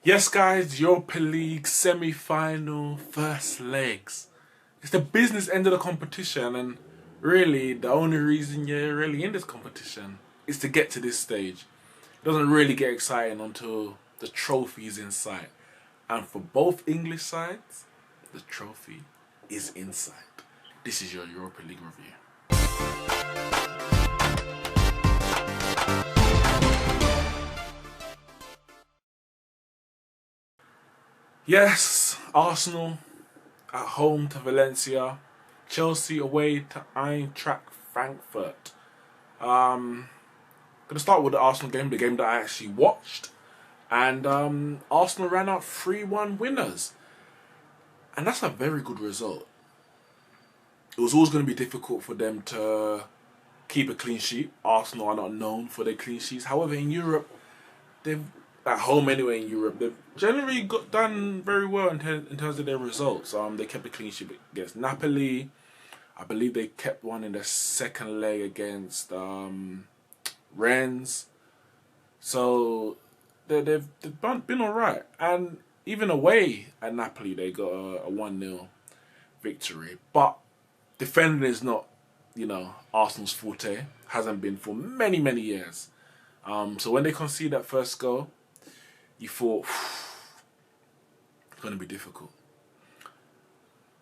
Yes, guys, Europa League semi-final first legs. It's the business end of the competition, and really the only reason you're really in this competition is to get to this stage. It doesn't really get exciting until the trophy is in sight. And for both English sides, the trophy is in sight. This is your Europa League review. Yes, Arsenal at home to Valencia, Chelsea away to Eintracht Frankfurt. Gonna start with the Arsenal game, the game that I actually watched, and Arsenal ran out 3-1 winners, and that's a very good result. It was always going to be difficult for them to keep a clean sheet. Arsenal are not known for their clean sheets. However, in Europe, they've at home anyway in Europe, they've generally done very well in terms of their results. They kept a clean sheet against Napoli. I believe they kept one in the second leg against Rennes. So they've been alright. And even away at Napoli, they got a 1-0 victory. But defending is not, Arsenal's forte. Hasn't been for many, many years. So when they conceded that first goal, you thought, it's going to be difficult.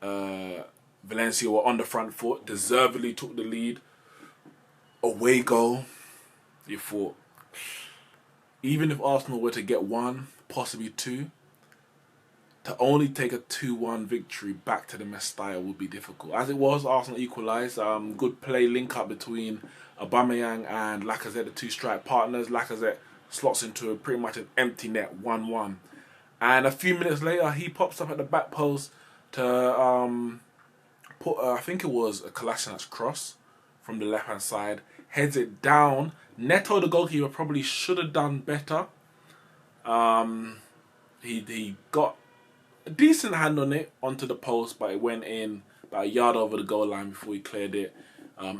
Valencia were on the front foot, deservedly took the lead. Away goal, you thought, even if Arsenal were to get one, possibly two, to only take a 2-1 victory back to the Mestalla would be difficult. As it was, Arsenal equalised. Good play link up between Aubameyang and Lacazette, the two strike partners. Lacazette slots into pretty much an empty net, 1-1. And a few minutes later, he pops up at the back post to put, I think it was a Kolasinac cross from the left-hand side. Heads it down. Neto, the goalkeeper, probably should have done better. He got a decent hand on it onto the post, but it went in about a yard over the goal line before he cleared it.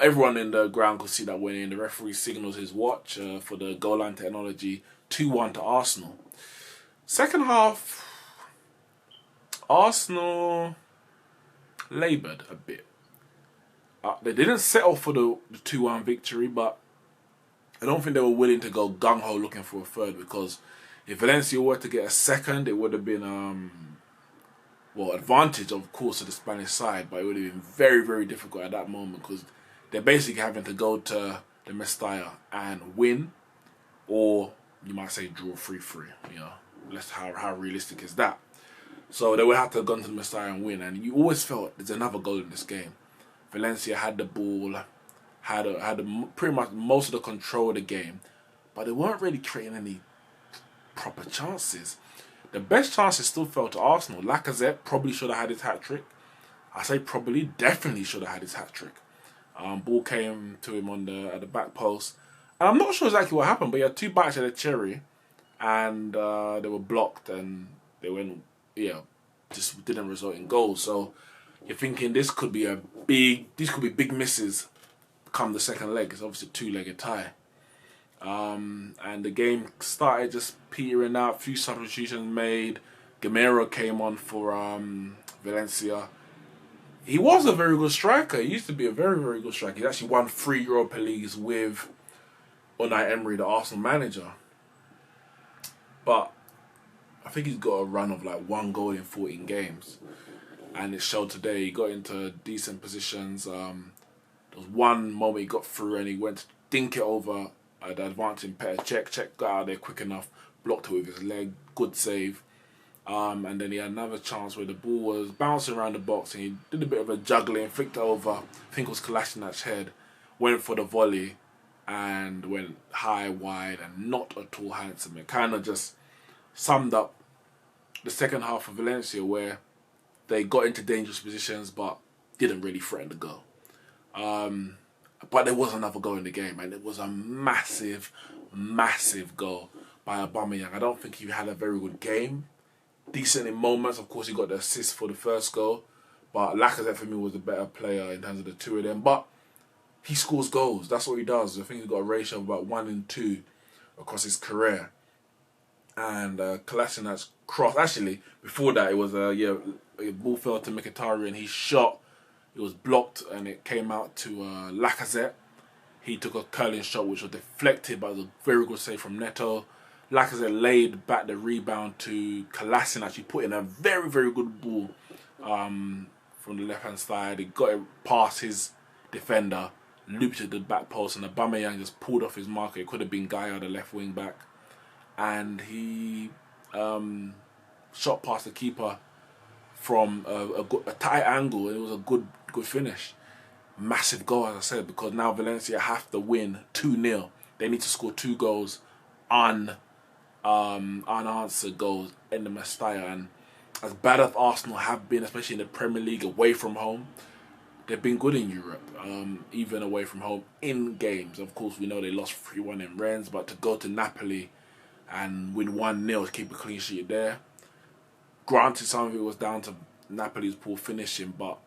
Everyone in the ground could see that went in. The referee signals his watch for the goal line technology. 2-1 to Arsenal. Second half, Arsenal laboured a bit. They didn't settle for the 2-1 victory, but I don't think they were willing to go gung-ho looking for a third, because if Valencia were to get a second, it would have been advantage, of course, to the Spanish side, but it would have been very, very difficult at that moment, because they're basically having to go to the Mestalla and win, or you might say draw 3-3. How realistic is that? So they would have to go to the Mestalla and win, and you always felt there's another goal in this game. Valencia had the ball, had pretty much most of the control of the game, but they weren't really creating any proper chances. The best chances still fell to Arsenal. Lacazette probably should have had his hat-trick. I say probably, definitely should have had his hat-trick. Ball came to him at the back post. And I'm not sure exactly what happened, but he had two bites at the cherry, and they were blocked, and they went, just didn't result in goals. So you're thinking these could be big misses come the second leg. It's obviously a two-legged tie. And the game started just petering out. Few substitutions made. Gamero came on for Valencia. He was a very good striker. He used to be a very, very good striker. He actually won 3 Europa Leagues with Unai Emery, the Arsenal manager. But I think he's got a run of like 1 goal in 14 games. And it showed today. He got into decent positions. There was one moment he got through and he went to dink it over the advancing Petr Cech. Cech got out there quick enough, blocked it with his leg, good save. And then he had another chance where the ball was bouncing around the box and he did a bit of a juggling, flicked it over, I think it was Kolasinac head, went for the volley and went high, wide and not at all handsome. It kind of just summed up the second half of Valencia, where they got into dangerous positions but didn't really threaten the goal. But there was another goal in the game, and it was a massive, massive goal by Aubameyang. I don't think he had a very good game. Decent in moments. Of course, he got the assist for the first goal, but Lacazette for me was the better player in terms of the two of them. But he scores goals. That's what he does. I think he's got a ratio of about 1 and 2 across his career. and Kolasinac's cross. Actually, before that, it was a ball fell to Mkhitaryan, and he shot. It was blocked, and it came out to Lacazette. He took a curling shot, which was deflected, but it was a very good save from Neto. Lacazette laid back the rebound to Kolasinac. He put in a very, very good ball from the left-hand side. He got it past his defender, looped it to the back post, and Aubameyang just pulled off his marker. It could have been Gaia, the left wing back. And he shot past the keeper from a tight angle, and it was a good finish. Massive goal, as I said, because now Valencia have to win 2-0. They need to score 2 goals unanswered goals in the Mestalla. And as bad as Arsenal have been, especially in the Premier League away from home, they've been good in Europe, even away from home in games. Of course, we know they lost 3-1 in Rennes, but to go to Napoli and win 1-0 to keep a clean sheet there. Granted, some of it was down to Napoli's poor finishing, but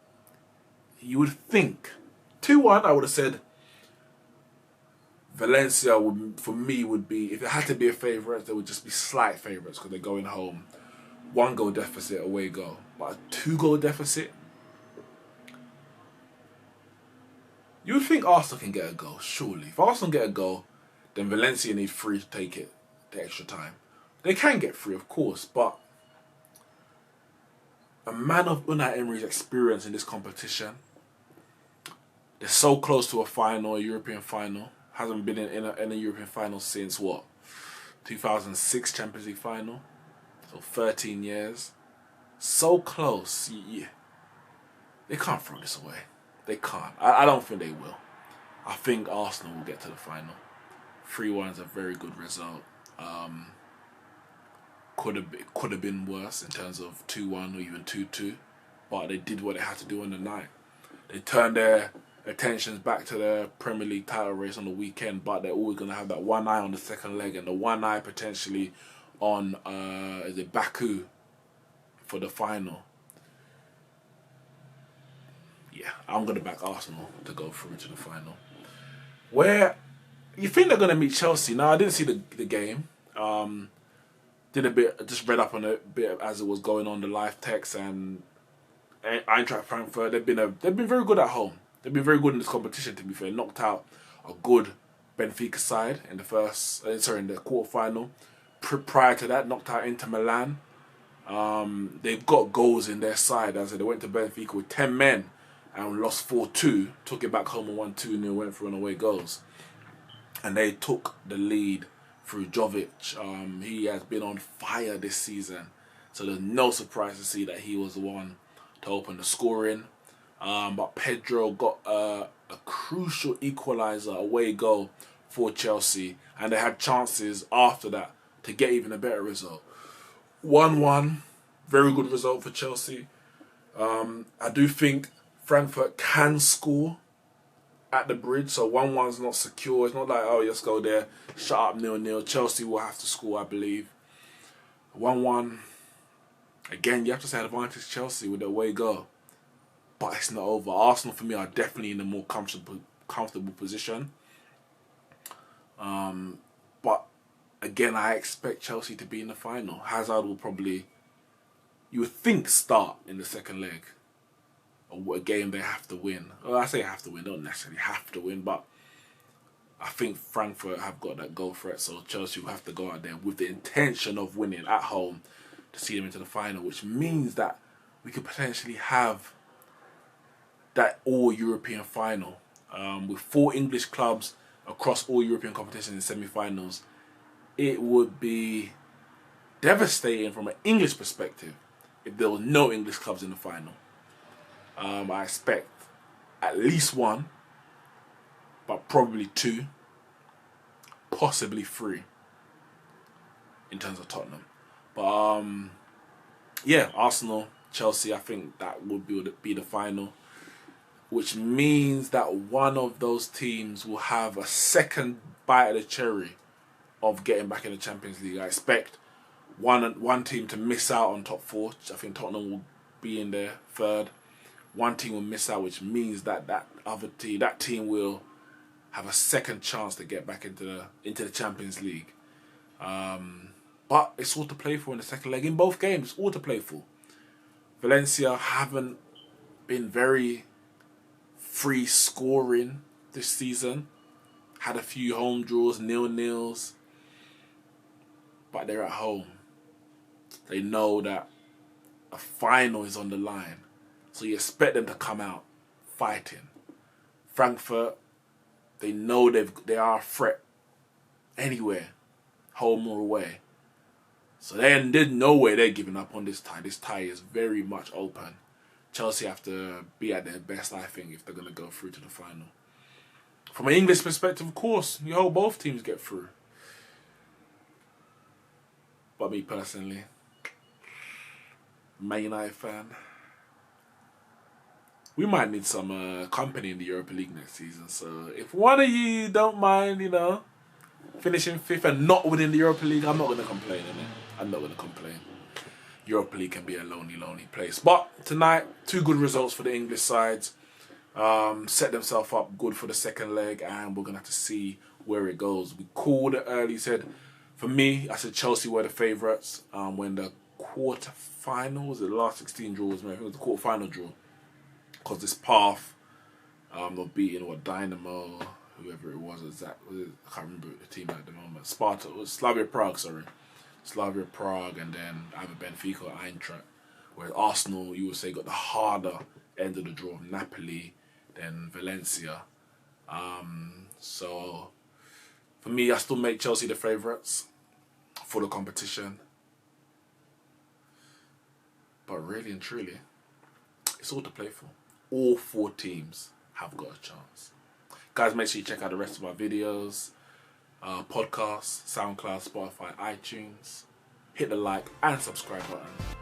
you would think 2-1, I would have said Valencia would, for me, would be, if it had to be a favourite, they would just be slight favourites because they're going home. 1 goal deficit, away goal. But a 2 goal deficit, you would think Arsenal can get a goal, surely. If Arsenal get a goal, then Valencia need 3 to take it the extra time. They can get 3, of course, but a man of Unai Emery's experience in this competition, they're so close to a final, a European final. Hasn't been in a European final since, what, 2006 Champions League final? So 13 years. So close. Yeah. They can't throw this away. They can't. I don't think they will. I think Arsenal will get to the final. 3-1 is a very good result. Could have been worse in terms of 2-1 or even 2-2, but they did what they had to do on the night. They turned their attentions back to their Premier League title race on the weekend, but they're always going to have that one eye on the second leg and the one eye potentially on Baku for the final. Yeah, I'm going to back Arsenal to go through to the final. Where you think they're going to meet Chelsea? Now, I didn't see the game. Did a bit, just read up on it a bit as it was going on, the live text, and Eintracht Frankfurt, they've been very good at home. They've been very good in this competition, to be fair. Knocked out a good Benfica side in the in the quarterfinal. Prior to that, knocked out Inter Milan. They've got goals in their side. As they went to Benfica with 10 men and lost 4-2. Took it back home and won 2-0. Went through on away goals, and they took the lead through Jovic. He has been on fire this season, so there's no surprise to see that he was the one to open the scoring. But Pedro got a crucial equaliser away goal for Chelsea, and they had chances after that to get even a better result. 1-1, very good result for Chelsea. I do think Frankfurt can score at the bridge, so 1-1's not secure. It's not like, oh, let's go there, shut up 0-0. Chelsea will have to score, I believe. 1-1. Again, you have to say advantage Chelsea with the away goal. But it's not over. Arsenal, for me, are definitely in a more comfortable position. But again, I expect Chelsea to be in the final. Hazard will probably, you would think, start in the second leg. A game they have to win. Well, I say have to win, don't necessarily have to win, but I think Frankfurt have got that goal threat, so Chelsea will have to go out there with the intention of winning at home to see them into the final, which means that we could potentially have that all-European final with 4 English clubs across all European competitions in semi-finals. It would be devastating from an English perspective if there were no English clubs in the final. I expect at least 1, but probably 2, possibly 3 in terms of Tottenham. But yeah, Arsenal, Chelsea, I think that would be the final, which means that one of those teams will have a second bite of the cherry of getting back in the Champions League. I expect one team to miss out on top 4. I think Tottenham will be in there third. One team will miss out, which means that that team will have a second chance to get back into the Champions League. But But it's all to play for in the second leg. In both games, all to play for. Valencia haven't been very free scoring this season. Had a few home draws, 0-0s. But they're at home. They know that a final is on the line. So you expect them to come out fighting. Frankfurt, they know they are a threat anywhere, home or away. So there's no way they're giving up on this tie. This tie is very much open. Chelsea have to be at their best, I think, if they're going to go through to the final. From an English perspective, of course, you hope both teams get through. But me personally, Man United fan, we might need some company in the Europa League next season. So if one of you don't mind, finishing 5th and not winning the Europa League, I'm not going to complain, innit? I'm not going to complain. Europa League can be a lonely, lonely place. But tonight, 2 good results for the English sides. Set themselves up good for the second leg, and we're going to have to see where it goes. We called it early, said, for me, I said Chelsea were the favourites. When the quarter-final, the last 16 draws, I think it was the quarter-final draw. Because this path, of beating Dynamo, whoever it was, I can't remember the team at the moment. Slavia Prague, and then either Benfica or Eintracht. Whereas Arsenal, you would say, got the harder end of the draw. Napoli, then Valencia. So, for me, I still make Chelsea the favourites for the competition. But really and truly, it's all to play for. All 4 teams have got a chance. Guys, make sure you check out the rest of my videos, podcasts, SoundCloud, Spotify, iTunes. Hit the like and subscribe button.